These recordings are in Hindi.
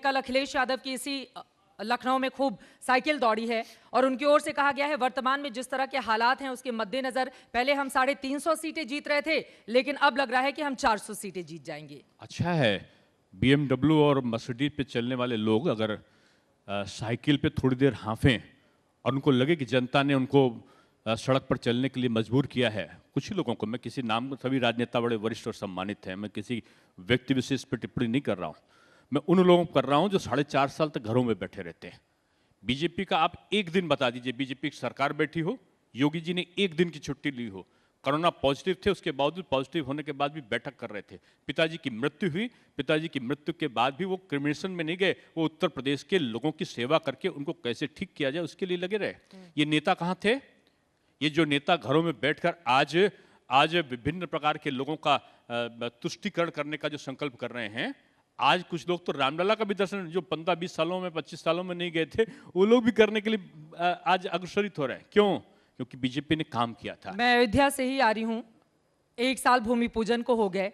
कल अखिलेश यादव की इसी लखनऊ में खूब साइकिल दौड़ी है और उनकी ओर से कहा गया है वर्तमान में जिस तरह के हालात हैं उसके मद्देनजर पहले हम 350 सीटें जीत रहे थे, लेकिन अब लग रहा है कि हम 400 सीटें जीत जाएंगे। अच्छा है, BMW और मर्सिडीज पे चलने वाले लोग अगर साइकिल पे थोड़ी देर हाँफें और उनको लगे कि जनता ने उनको सड़क पर चलने के लिए मजबूर किया है। कुछ ही लोगों को, मैं किसी नाम, सभी राजनेता बड़े वरिष्ठ और सम्मानित हैं, मैं किसी व्यक्ति विशेष पर टिप्पणी नहीं कर रहा हूँ, मैं उन लोगों को कर रहा हूँ जो 4.5 साल तक घरों में बैठे रहते हैं। बीजेपी का आप एक दिन बता दीजिए, बीजेपी की सरकार बैठी हो, योगी जी ने एक दिन की छुट्टी ली हो, कोरोना पॉजिटिव थे, उसके बावजूद पॉजिटिव होने के बाद भी बैठक कर रहे थे। पिताजी की मृत्यु हुई, पिताजी की मृत्यु के बाद भी वो क्रिमिनेशन में नहीं गए, वो उत्तर प्रदेश के लोगों की सेवा करके उनको कैसे ठीक किया जाए उसके लिए लगे रहे। ये नेता कहाँ थे? ये जो नेता घरों में बैठकर आज विभिन्न प्रकार के लोगों का तुष्टीकरण करने का जो संकल्प कर रहे हैं, आज कुछ लोग तो रामलला का भी दर्शन, जो 15-20 सालों में 25 सालों में नहीं गए थे, वो लोग भी करने के लिए आज अग्रसरित हो रहे हैं। क्यों? क्योंकि बीजेपी ने काम किया था। मैं अयोध्या से ही आ रही हूँ, 1 साल भूमि पूजन को हो गए।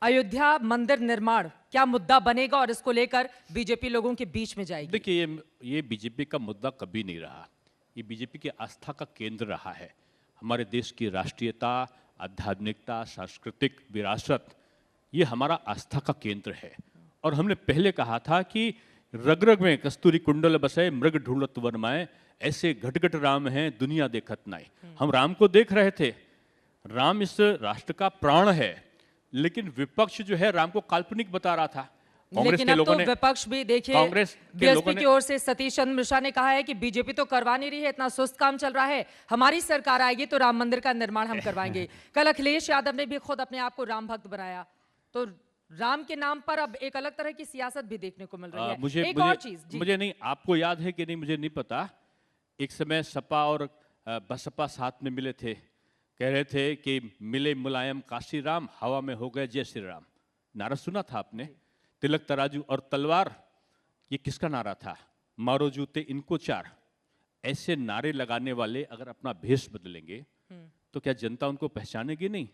अयोध्या मंदिर निर्माण क्या मुद्दा बनेगा और इसको लेकर बीजेपी लोगों के बीच में जाएगी? देखिए, ये बीजेपी का मुद्दा कभी नहीं रहा, ये बीजेपी की आस्था का केंद्र रहा है। हमारे देश की राष्ट्रीयता, आध्यात्मिकता, सांस्कृतिक विरासत, ये हमारा आस्था का केंद्र है। और हमने पहले कहा था कि रग रग में कस्तूरी कुंडल बसे, मृग ढूंढत वन माए, ऐसे घट घट राम हैं दुनिया देखत नाई। हम राम को देख रहे थे, राम इस राष्ट्र का प्राण है, लेकिन विपक्ष जो है राम को काल्पनिक बता रहा था। लेकिन अब तो विपक्ष भी देखिए, कांग्रेस बीएसपी की ओर से सतीश चंद्र मिश्रा ने कहा है कि बीजेपी तो करवा नहीं रही है, इतना सुस्त काम चल रहा है, हमारी सरकार आएगी तो राम मंदिर का निर्माण हम करवाएंगे। कल अखिलेश यादव ने भी खुद अपने आप को राम भक्त बनाया, तो राम के नाम पर अब एक अलग तरह की सियासत भी देखने को मिल रही है। एक और चीज मुझे नहीं, आपको याद है कि नहीं मुझे नहीं पता, एक समय सपा और बसपा साथ में मिले थे, कह रहे थे कि मिले मुलायम काशी राम, हवा में हो गए जय श्री राम। नारा सुना था आपने? तिलक तराजू और तलवार, ये किसका नारा था? मारो जूते इनको चार। ऐसे नारे लगाने वाले अगर अपना भेष बदलेंगे तो क्या जनता उनको पहचानेगी? नहीं,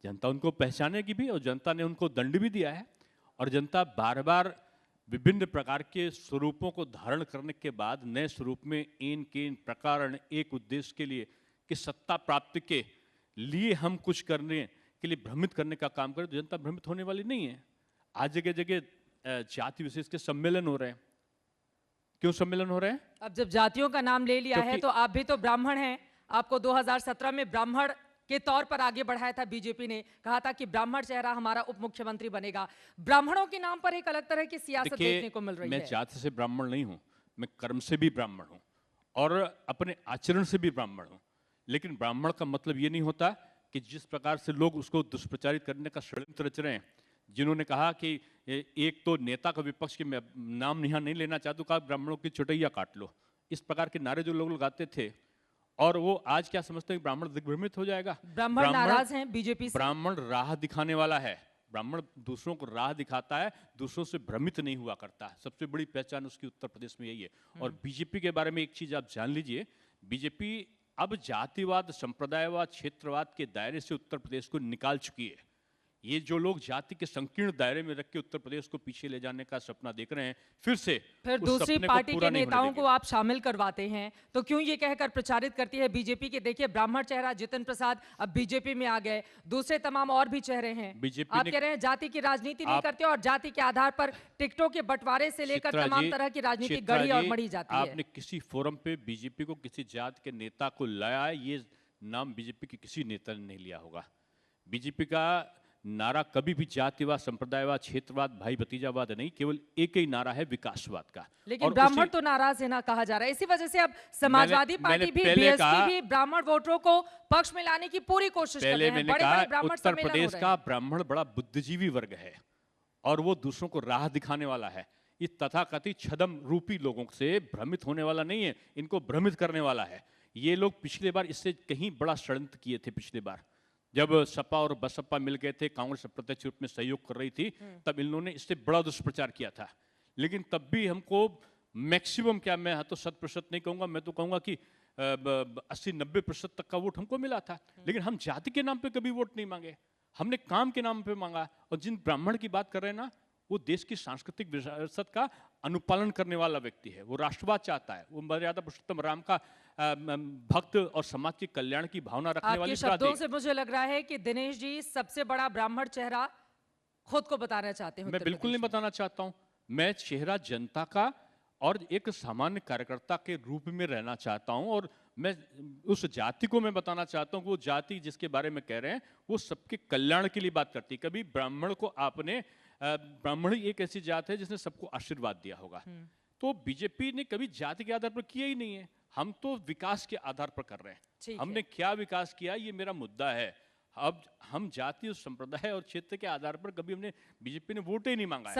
जनता उनको पहचानेगी भी, और जनता ने उनको दंड भी दिया है। और जनता बार बार विभिन्न प्रकार के स्वरूपों को धारण करने के बाद नए स्वरूप में इन के प्रकार एक उद्देश्य के लिए कि सत्ता प्राप्ति के लिए हम कुछ करने के लिए भ्रमित करने का काम करें, तो जनता भ्रमित होने वाली नहीं है। आज जगह जगह जाति विशेष के सम्मेलन हो रहे हैं। क्यों सम्मेलन हो रहे हैं? अब जब जातियों का नाम ले लिया है तो आप भी तो ब्राह्मण हैं, आपको 2017 में ब्राह्मण के तौर पर आगे बढ़ाया था बीजेपी ने, कहा था कि ब्राह्मण चेहरा हमारा उप मुख्यमंत्री बनेगा। ब्राह्मणों के नाम पर एक अलग तरह की सियासत देखने को मिल रही है। मैं जाति से ब्राह्मण नहीं हूं, मैं कर्म से भी ब्राह्मण हूं और अपने आचरण से भी ब्राह्मण हूं। लेकिन ब्राह्मण का मतलब ये नहीं होता कि जिस प्रकार से लोग उसको दुष्प्रचारित करने का षड्यंत्र रच रहे हैं, जिन्होंने कहा कि एक तो नेता का विपक्ष के नाम यहाँ नहीं लेना चाहता, कहा ब्राह्मणों की चुटैया काट लो, इस प्रकार के नारे जो लोग लगाते थे, और वो आज क्या समझते हैं ब्राह्मण दिग्भ्रमित हो जाएगा। ब्राह्मण नाराज हैं बीजेपी से। ब्राह्मण राह दिखाने वाला है, ब्राह्मण दूसरों को राह दिखाता है, दूसरों से भ्रमित नहीं हुआ करता है। सबसे बड़ी पहचान उसकी उत्तर प्रदेश में यही है। और बीजेपी के बारे में एक चीज आप जान लीजिए, बीजेपी अब जातिवाद, संप्रदायवाद, क्षेत्रवाद के दायरे से उत्तर प्रदेश को निकाल चुकी है। ये जो लोग जाति के संकीर्ण दायरे में रख के उत्तर प्रदेश को पीछे ले जाने का सपना देख रहे हैं, फिर दूसरी पार्टी के नेताओं को आप शामिल करवाते हैं, तो क्यों ये कहकर प्रचारित करती है बीजेपी के देखिए ब्राह्मण चेहरा जितिन प्रसाद अब बीजेपी में आ गए, दूसरे तमाम और भी चेहरे हैं। आप कह रहे हैं जाति की राजनीति नहीं करते और जाति के आधार पर टिकटों के बंटवारे से लेकर तमाम तरह की राजनीति गढ़ी और मढ़ी जाती है। आपने किसी फोरम पे बीजेपी को किसी जात के नेता को लाया है, ये नाम बीजेपी के किसी नेता ने नहीं लिया होगा। बीजेपी का नारा कभी भी जातिवाद, संप्रदायवाद, क्षेत्रवाद, भाई भतीजावाद नहीं, केवल एक ही नारा है विकासवाद का। लेकिन ब्राह्मण तो नाराज है ना, कहा जा रहा है। इसी वजह से अब समाजवादी पार्टी भी, बीएसपी भी ब्राह्मण वोटरों को पक्ष में लाने की पूरी कोशिश कर रहे हैं। बड़े-बड़े ब्राह्मण उत्तर प्रदेश का ब्राह्मण बड़ा बुद्धिजीवी वर्ग है और वो दूसरों को राह दिखाने वाला है। ये तथाकथित छदम रूपी लोगों से भ्रमित होने वाला नहीं है, इनको भ्रमित करने वाला है। ये लोग पिछले बार इससे कहीं बड़ा षड्यंत्र किए थे। पिछले बार जब सपा और बसपा मिल गए थे, कांग्रेस अप्रत्यक्ष रूप में सहयोग कर रही थी, तब इन्होंने इससे बड़ा दुष्प्रचार किया था। लेकिन तब भी हमको मैक्सिमम, क्या मैं तो 100% नहीं कहूंगा, मैं तो कहूंगा कि 80-90% तक का वोट हमको मिला था। लेकिन हम जाति के नाम पे कभी वोट नहीं मांगे, हमने काम के नाम पे मांगा। और जिन ब्राह्मण की बात कर रहे हैं ना, वो देश की सांस्कृतिक विरासत का अनुपालन करने वाला व्यक्ति है। वो राष्ट्रवाद चाहता है, वो मर्यादा पुरुषोत्तम राम का भक्त और समाज के कल्याण की भावना रखने वाली आपके शब्दों से मुझे लग रहा है कि दिनेश जी सबसे बड़ा ब्राह्मण चेहरा खुद को बताना चाहते हैं। मैं बिल्कुल नहीं बताना चाहता हूं। मैं चेहरा जनता का और एक सामान्य कार्यकर्ता के रूप में रहना चाहता हूं, और मैं उस जाति को मैं बताना चाहता हूं कि वो जाति जिसके बारे में कह रहे हैं वो सबके कल्याण के लिए बात करती है। कभी ब्राह्मण को आपने, ब्राह्मण ही एक ऐसी जात है जिसने सबको आशीर्वाद दिया होगा, तो बीजेपी ने कभी जाति के आधार पर किया ही नहीं है। हम तो विकास के आधार पर कर रहे हैं। हमने क्या विकास किया ये मेरा मुद्दा है। अब हम जाति और संप्रदाय और क्षेत्र के आधार पर कभी हमने, बीजेपी ने वोट ही नहीं मांगा है।